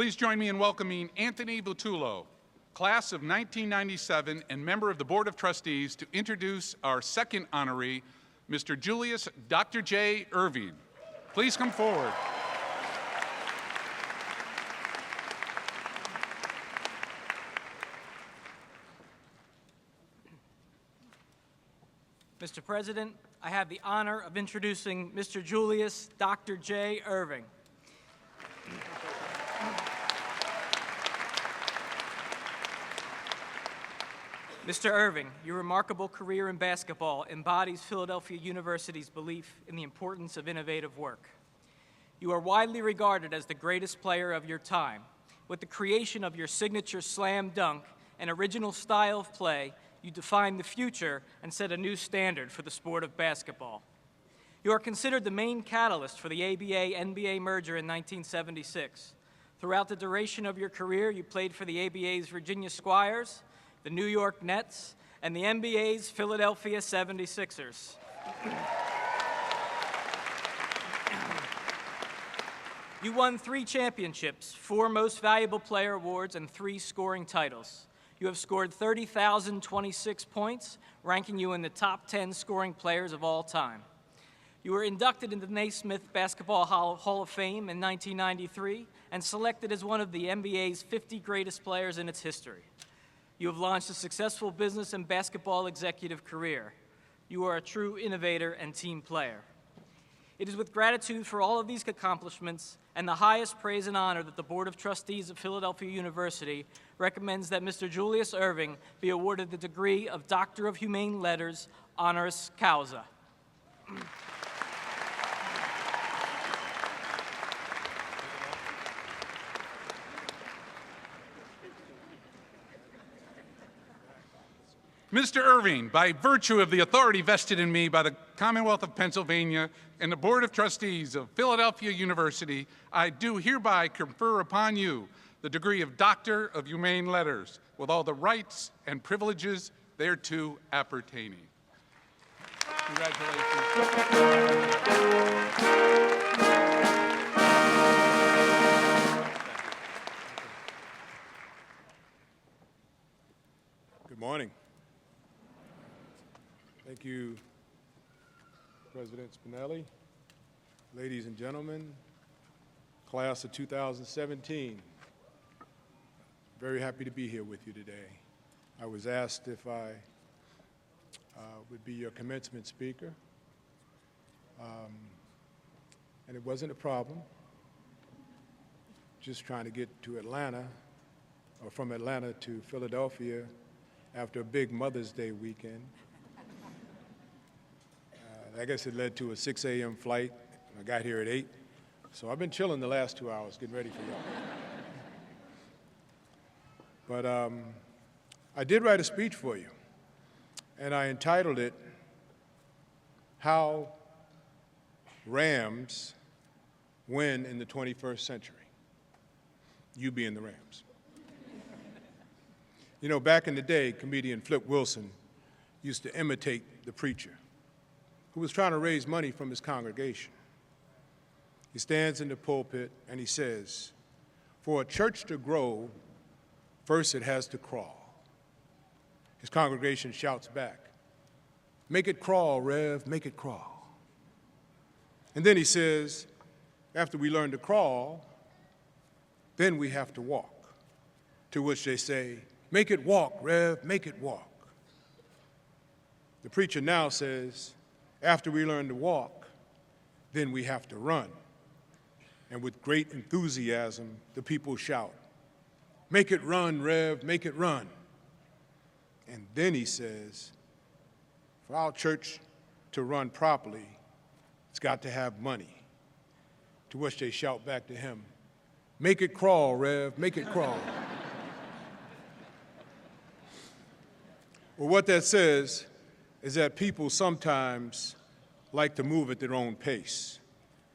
Please join me in welcoming Anthony Vitullo, class of 1997 and member of the Board of Trustees, to introduce our second honoree, Mr. Julius Dr J Irving. Please come forward. Mr. President, I have the honor of introducing Mr. Julius Dr J Irving. Mr. Irving, your remarkable career in basketball embodies Philadelphia University's belief in the importance of innovative work. You are widely regarded as the greatest player of your time. With the creation of your signature slam dunk and original style of play, you defined the future and set a new standard for the sport of basketball. You are considered the main catalyst for the ABA-NBA merger in 1976. Throughout the duration of your career, you played for the ABA's Virginia Squires, the New York Nets, and the NBA's Philadelphia 76ers. You won 3 championships, 4 Most Valuable Player awards, and 3 scoring titles. You have scored 30,026 points, ranking you in the top 10 scoring players of all time. You were inducted into the Naismith Basketball Hall of Fame in 1993 and selected as one of the NBA's 50 greatest players in its history. You have launched a successful business and basketball executive career. You are a true innovator and team player. It is with gratitude for all of these accomplishments and the highest praise and honor that the Board of Trustees of Philadelphia University recommends that Mr. Julius Irving be awarded the degree of Doctor of Humane Letters, honoris causa. Mr. Irving, by virtue of the authority vested in me by the Commonwealth of Pennsylvania and the Board of Trustees of Philadelphia University, I do hereby confer upon you the degree of Doctor of Humane Letters, with all the rights and privileges thereto appertaining. Congratulations. Good morning. Thank you, President Spinelli, ladies and gentlemen, class of 2017. Very happy to be here with you today. I was asked if I would be your commencement speaker, and it wasn't a problem. Just trying to get to Atlanta, or from Atlanta to Philadelphia after a big Mother's Day weekend. I guess it led to a 6 a.m. flight. I got here at 8. So I've been chilling the last 2 hours, getting ready for y'all. But I did write a speech for you, and I entitled it, How Rams Win in the 21st Century. You being the Rams. You know, back in the day, comedian Flip Wilson used to imitate the preacher who was trying to raise money from his congregation. He stands in the pulpit and he says, for a church to grow, first it has to crawl. His congregation shouts back, make it crawl, Rev, make it crawl. And then he says, after we learn to crawl, then we have to walk. To which they say, make it walk, Rev, make it walk. The preacher now says, after we learn to walk, then we have to run. And with great enthusiasm, the people shout, make it run, Rev, make it run. And then he says, for our church to run properly, it's got to have money. To which they shout back to him, make it crawl, Rev, make it crawl. Well, what that says is that people sometimes like to move at their own pace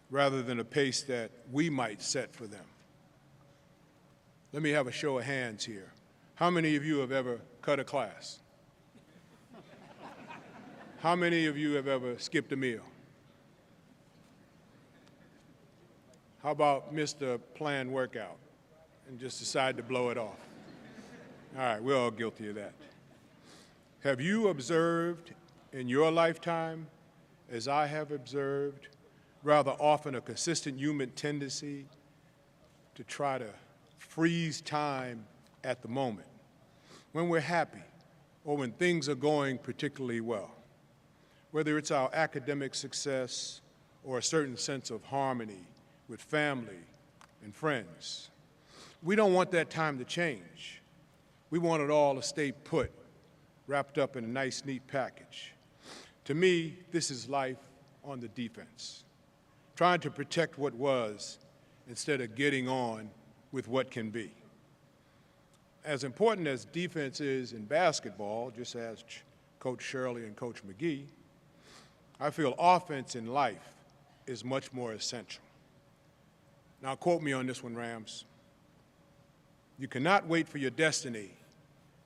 rather than a pace that we might set for them. Let me have a show of hands here. How many of you have ever cut a class? How many of you have ever skipped a meal? How about missed a planned workout? and just decide to blow it off. All right, we're all guilty of that. Have you observed in your lifetime, as I have observed, rather often a consistent human tendency to try to freeze time at the moment, when we're happy or when things are going particularly well, whether it's our academic success or a certain sense of harmony with family and friends. We don't want that time to change. We want it all to stay put, wrapped up in a nice, neat package. To me, this is life on the defense, trying to protect what was instead of getting on with what can be. As important as defense is in basketball, just as Coach Shirley and Coach McGee, I feel offense in life is much more essential. Now, quote me on this one, Rams. You cannot wait for your destiny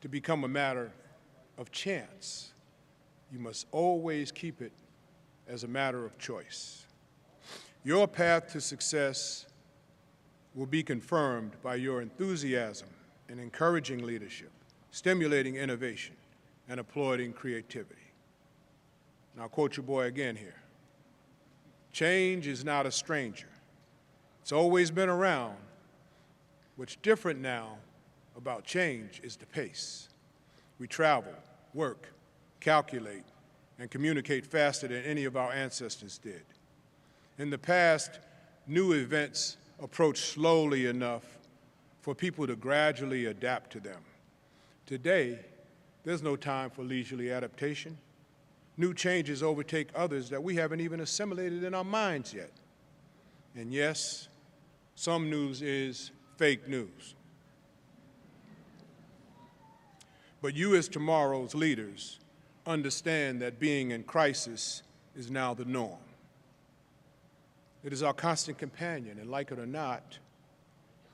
to become a matter of chance. You must always keep it as a matter of choice. Your path to success will be confirmed by your enthusiasm in encouraging leadership, stimulating innovation, and applauding creativity. Now, I'll quote your boy again here. Change is not a stranger. It's always been around. What's different now about change is the pace. We travel, work, calculate, and communicate faster than any of our ancestors did. In the past, new events approached slowly enough for people to gradually adapt to them. Today, there's no time for leisurely adaptation. New changes overtake others that we haven't even assimilated in our minds yet. And yes, some news is fake news. But you as tomorrow's leaders understand that being in crisis is now the norm. It is our constant companion, and like it or not,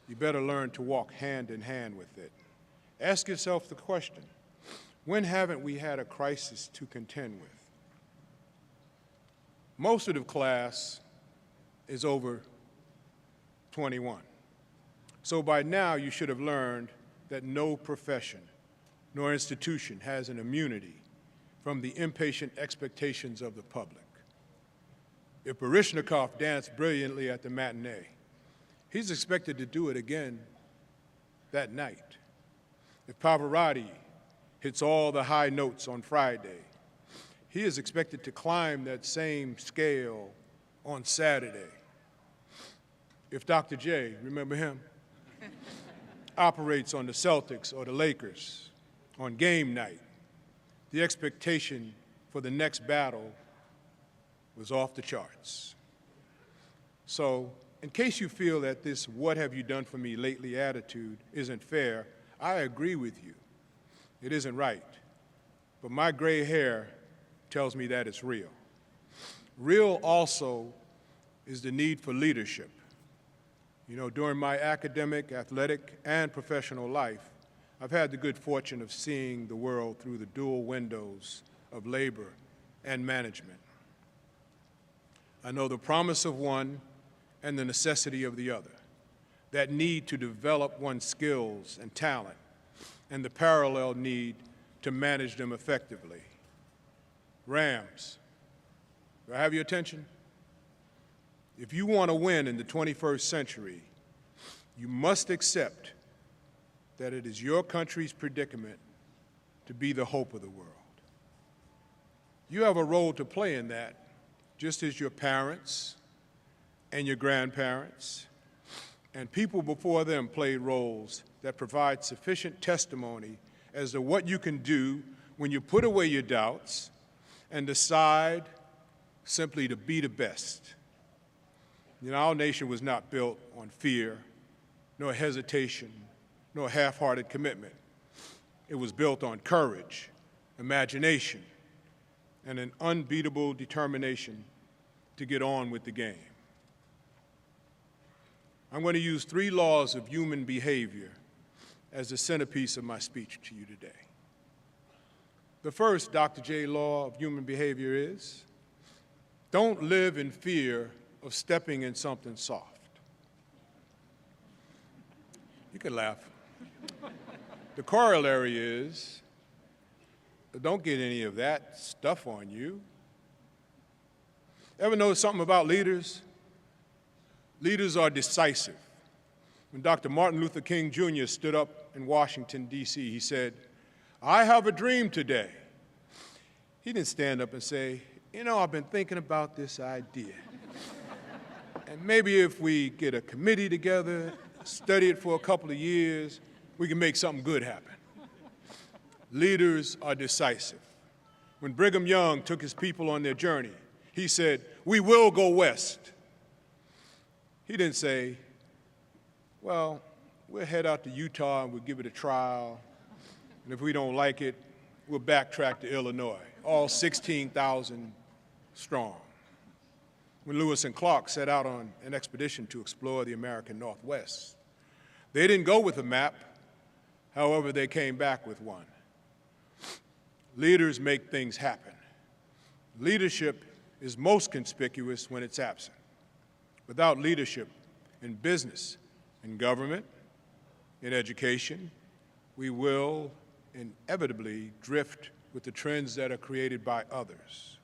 you better learn to walk hand in hand with it. Ask yourself the question, when haven't we had a crisis to contend with? Most of the class is over 21. So by now you should have learned that no profession nor institution has an immunity from the impatient expectations of the public. If Baryshnikov danced brilliantly at the matinee, he's expected to do it again that night. If Pavarotti hits all the high notes on Friday, he is expected to climb that same scale on Saturday. If Dr. J, remember him, operates on the Celtics or the Lakers on game night, the expectation for the next battle was off the charts. So, in case you feel that this "what have you done for me lately" attitude isn't fair, I agree with you. It isn't right. But my gray hair tells me that it's real. Real also is the need for leadership. You know, during my academic, athletic, and professional life, I've had the good fortune of seeing the world through the dual windows of labor and management. I know the promise of one and the necessity of the other, that need to develop one's skills and talent, and the parallel need to manage them effectively. Rams, do I have your attention? If you want to win in the 21st century, you must accept that it is your country's predicament to be the hope of the world. You have a role to play in that, just as your parents and your grandparents and people before them played roles that provide sufficient testimony as to what you can do when you put away your doubts and decide simply to be the best. You know, our nation was not built on fear, nor hesitation, nor half-hearted commitment. It was built on courage, imagination, and an unbeatable determination to get on with the game. I'm going to use 3 laws of human behavior as the centerpiece of my speech to you today. The first Dr. J law of human behavior is, don't live in fear of stepping in something soft. You can laugh. The corollary is, don't get any of that stuff on you. Ever notice something about leaders? Leaders are decisive. When Dr. Martin Luther King Jr. stood up in Washington, D.C., he said, "I have a dream today." He didn't stand up and say, "You know, I've been thinking about this idea. And maybe if we get a committee together, study it for a couple of years, we can make something good happen." Leaders are decisive. When Brigham Young took his people on their journey, he said, "We will go west." He didn't say, "Well, we'll head out to Utah and we'll give it a trial, and if we don't like it, we'll backtrack to Illinois," all 16,000 strong. When Lewis and Clark set out on an expedition to explore the American Northwest, they didn't go with a map, however, they came back with one. Leaders make things happen. Leadership is most conspicuous when it's absent. Without leadership in business, in government, in education, we will inevitably drift with the trends that are created by others.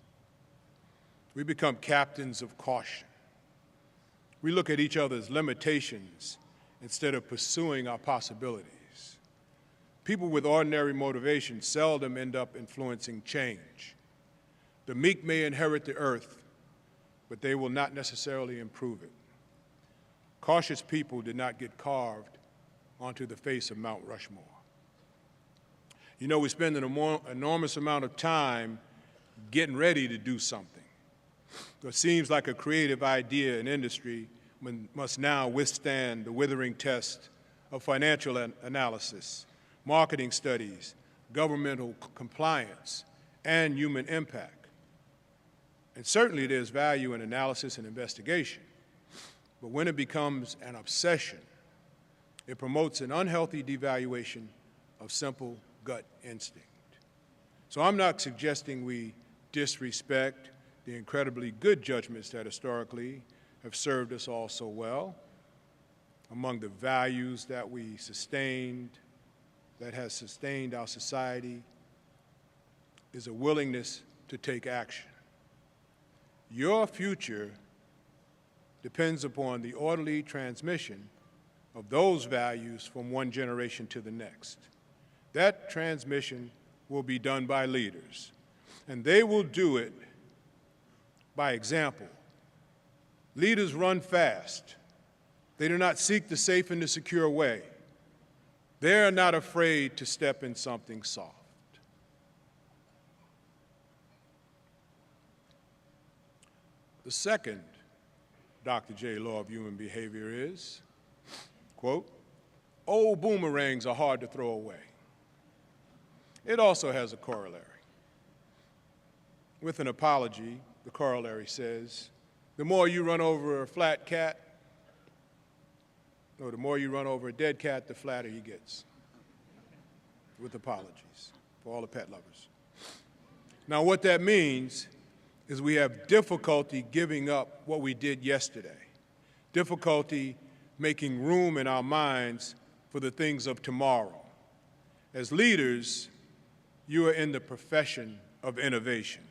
We become captains of caution. We look at each other's limitations instead of pursuing our possibilities. People with ordinary motivation seldom end up influencing change. The meek may inherit the earth, but they will not necessarily improve it. Cautious people did not get carved onto the face of Mount Rushmore. You know, we spend an enormous amount of time getting ready to do something. It seems like a creative idea in industry must now withstand the withering test of financial analysis, marketing studies, governmental compliance, and human impact. And certainly there's value in analysis and investigation, but when it becomes an obsession, it promotes an unhealthy devaluation of simple gut instinct. So I'm not suggesting we disrespect the incredibly good judgments that historically have served us all so well. Among the values that we sustained, that has sustained our society, is a willingness to take action. Your future depends upon the orderly transmission of those values from one generation to the next. That transmission will be done by leaders, and they will do it by example. Leaders run fast. They do not seek the safe and the secure way. They are not afraid to step in something soft. The second Dr. J law of human behavior is, quote, "Old boomerangs are hard to throw away." It also has a corollary. With an apology, the corollary says, the more you run over a flat cat, or the more you run over a dead cat, the flatter he gets. With apologies for all the pet lovers. Now, what that means is we have difficulty giving up what we did yesterday, difficulty making room in our minds for the things of tomorrow. As leaders, you are in the profession of innovation.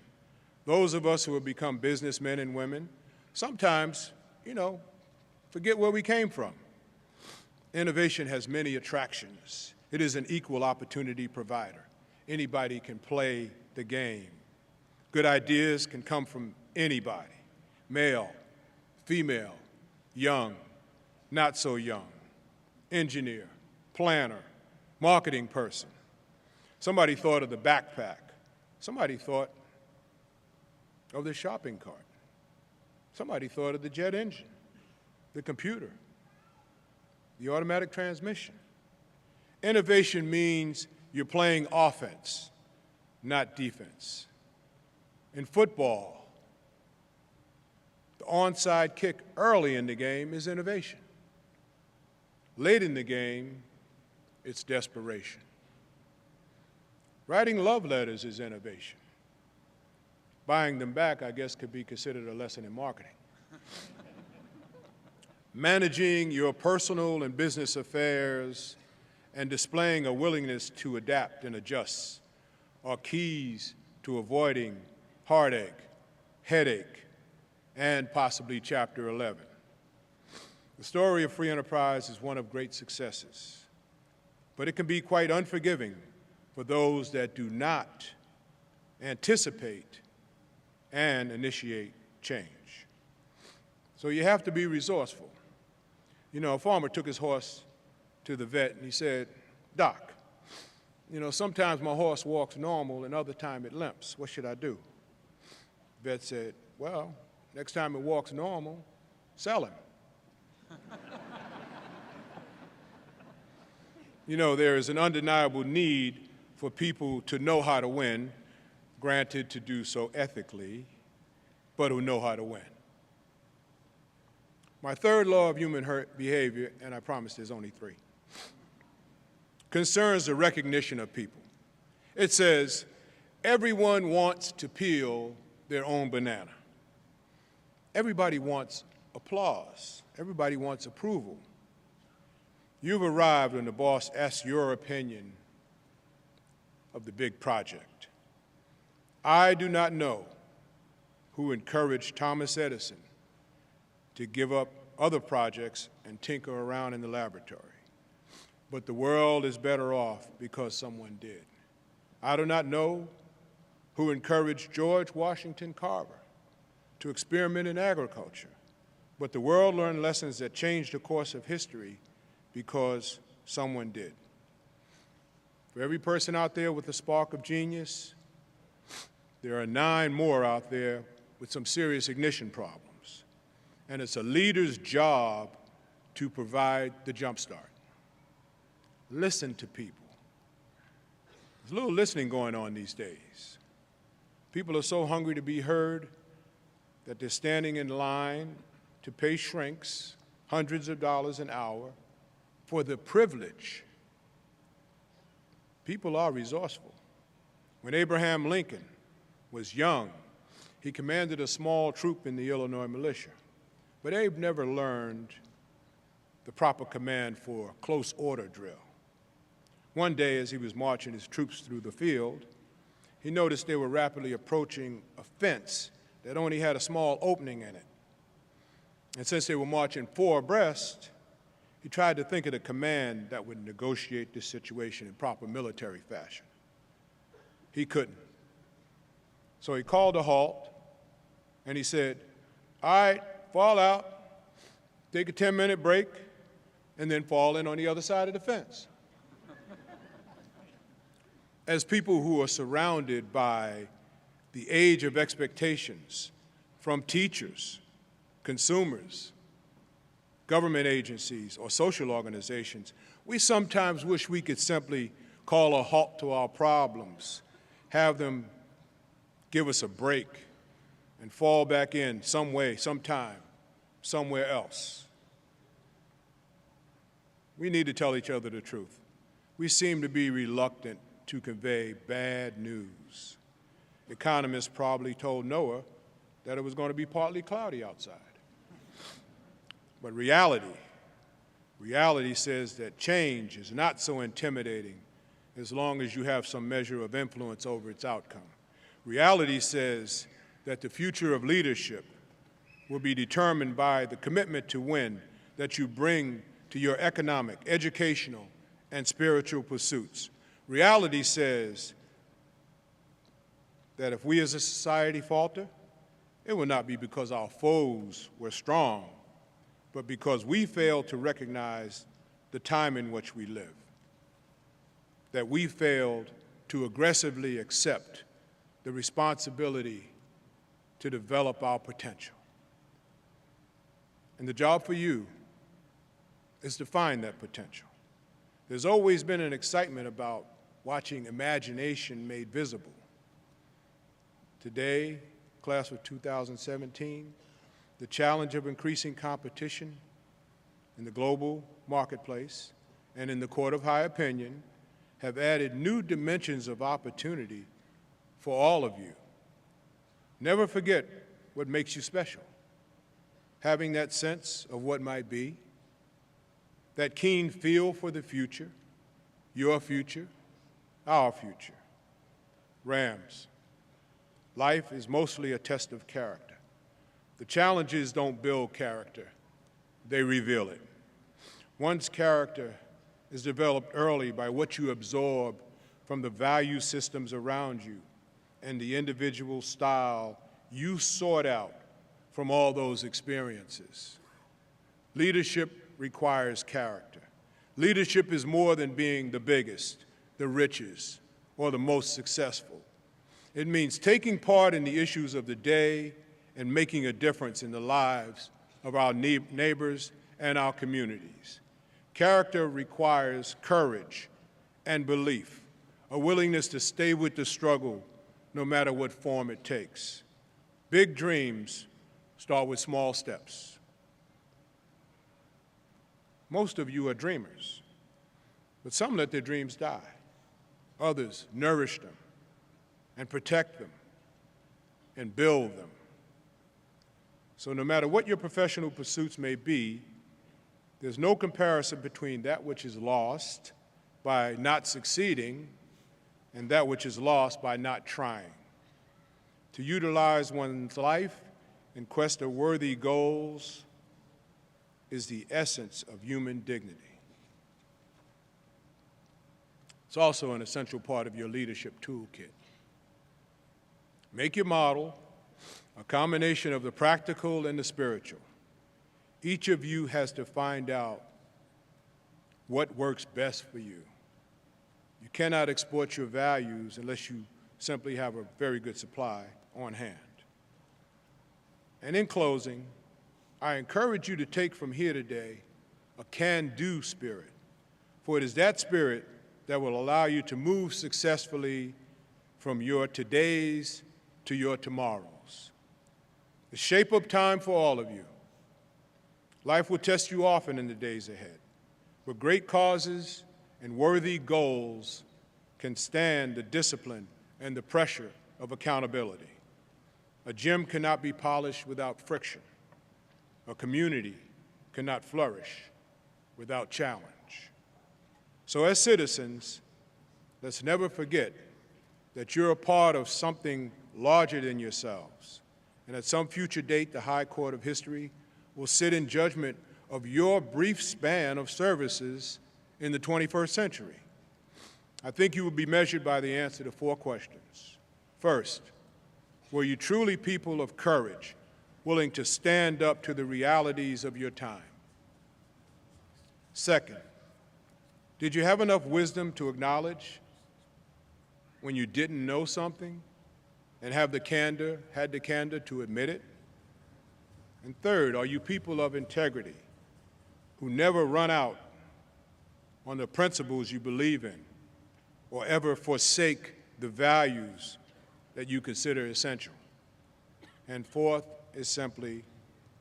Those of us who have become businessmen and women sometimes, forget where we came from. Innovation has many attractions. It is an equal opportunity provider. Anybody can play the game. Good ideas can come from anybody, male, female, young, not so young, engineer, planner, marketing person. Somebody thought of the backpack. Somebody thought of the shopping cart. Somebody thought of the jet engine, the computer, the automatic transmission. Innovation means you're playing offense, not defense. In football, the onside kick early in the game is innovation. Late in the game, it's desperation. Writing love letters is innovation. Buying them back, I guess, could be considered a lesson in marketing. Managing your personal and business affairs and displaying a willingness to adapt and adjust are keys to avoiding heartache, headache, and possibly Chapter 11. The story of free enterprise is one of great successes, but it can be quite unforgiving for those that do not anticipate and initiate change. So you have to be resourceful. You know, a farmer took his horse to the vet and he said, "Doc, you know, sometimes my horse walks normal and other time it limps. What should I do?" The vet said, "Well, next time it walks normal, sell him." You know, there is an undeniable need for people to know how to win, granted to do so ethically, but who know how to win. My third law of human behavior, and I promise there's only three, concerns the recognition of people. It says, everyone wants to peel their own banana. Everybody wants applause. Everybody wants approval. You've arrived when the boss asks your opinion of the big project. I do not know who encouraged Thomas Edison to give up other projects and tinker around in the laboratory, but the world is better off because someone did. I do not know who encouraged George Washington Carver to experiment in agriculture, but the world learned lessons that changed the course of history because someone did. For every person out there with a spark of genius, there are 9 more out there with some serious ignition problems. And it's a leader's job to provide the jump start. Listen to people. There's a little listening going on these days. People are so hungry to be heard that they're standing in line to pay shrinks hundreds of dollars an hour for the privilege. People are resourceful. When Abraham Lincoln was young, he commanded a small troop in the Illinois militia. But Abe never learned the proper command for close order drill. One day, as he was marching his troops through the field, he noticed they were rapidly approaching a fence that only had a small opening in it. And since they were marching 4 abreast, he tried to think of the command that would negotiate this situation in proper military fashion. He couldn't. So he called a halt, and he said, "All right, fall out, take a 10-minute break, and then fall in on the other side of the fence." As people who are surrounded by the age of expectations from teachers, consumers, government agencies, or social organizations, we sometimes wish we could simply call a halt to our problems, have them give us a break, and fall back in some way, sometime, somewhere else. We need to tell each other the truth. We seem to be reluctant to convey bad news. Economists probably told Noah that it was going to be partly cloudy outside. But reality says that change is not so intimidating as long as you have some measure of influence over its outcome. Reality says that the future of leadership will be determined by the commitment to win that you bring to your economic, educational, and spiritual pursuits. Reality says that if we as a society falter, it will not be because our foes were strong, but because we failed to recognize the time in which we live, that we failed to aggressively accept the responsibility to develop our potential. And the job for you is to find that potential. There's always been an excitement about watching imagination made visible. Today, class of 2017, the challenge of increasing competition in the global marketplace and in the court of high opinion have added new dimensions of opportunity for all of you. Never forget what makes you special. having that sense of what might be, that keen feel for the future, your future, our future. Rams, life is mostly a test of character. The challenges don't build character, they reveal it. One's character is developed early by what you absorb from the value systems around you and the individual style you sort out from all those experiences. Leadership requires character. Leadership is more than being the biggest, the richest, or the most successful. It means taking part in the issues of the day and making a difference in the lives of our neighbors and our communities. Character requires courage and belief, a willingness to stay with the struggle no matter what form it takes. Big dreams start with small steps. Most of you are dreamers, but some let their dreams die. Others nourish them and protect them and build them. So no matter what your professional pursuits may be, there's no comparison between that which is lost by not succeeding and that which is lost by not trying. To utilize one's life in quest of worthy goals is the essence of human dignity. It's also an essential part of your leadership toolkit. Make your model a combination of the practical and the spiritual. Each of you has to find out what works best for you. You cannot export your values unless you simply have a very good supply on hand. And in closing, I encourage you to take from here today a can-do spirit, for it is that spirit that will allow you to move successfully from your todays to your tomorrows. The shape-up time for all of you. Life will test you often in the days ahead, but great causes and worthy goals can stand the discipline and the pressure of accountability. A gem cannot be polished without friction. A community cannot flourish without challenge. So as citizens, let's never forget that you're a part of something larger than yourselves. And at some future date, the High Court of History will sit in judgment of your brief span of services in the 21st century. I think you will be measured by the answer to 4 questions. First, were you truly people of courage, willing to stand up to the realities of your time? Second, did you have enough wisdom to acknowledge when you didn't know something and had the candor to admit it? And third, are you people of integrity who never run out on the principles you believe in or ever forsake the values that you consider essential? And fourth is simply,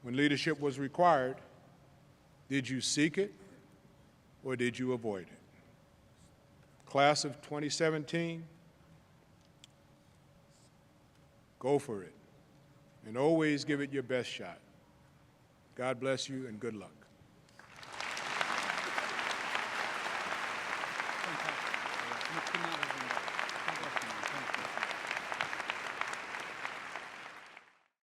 when leadership was required, did you seek it or did you avoid it? Class of 2017, go for it, and always give it your best shot. God bless you and good luck.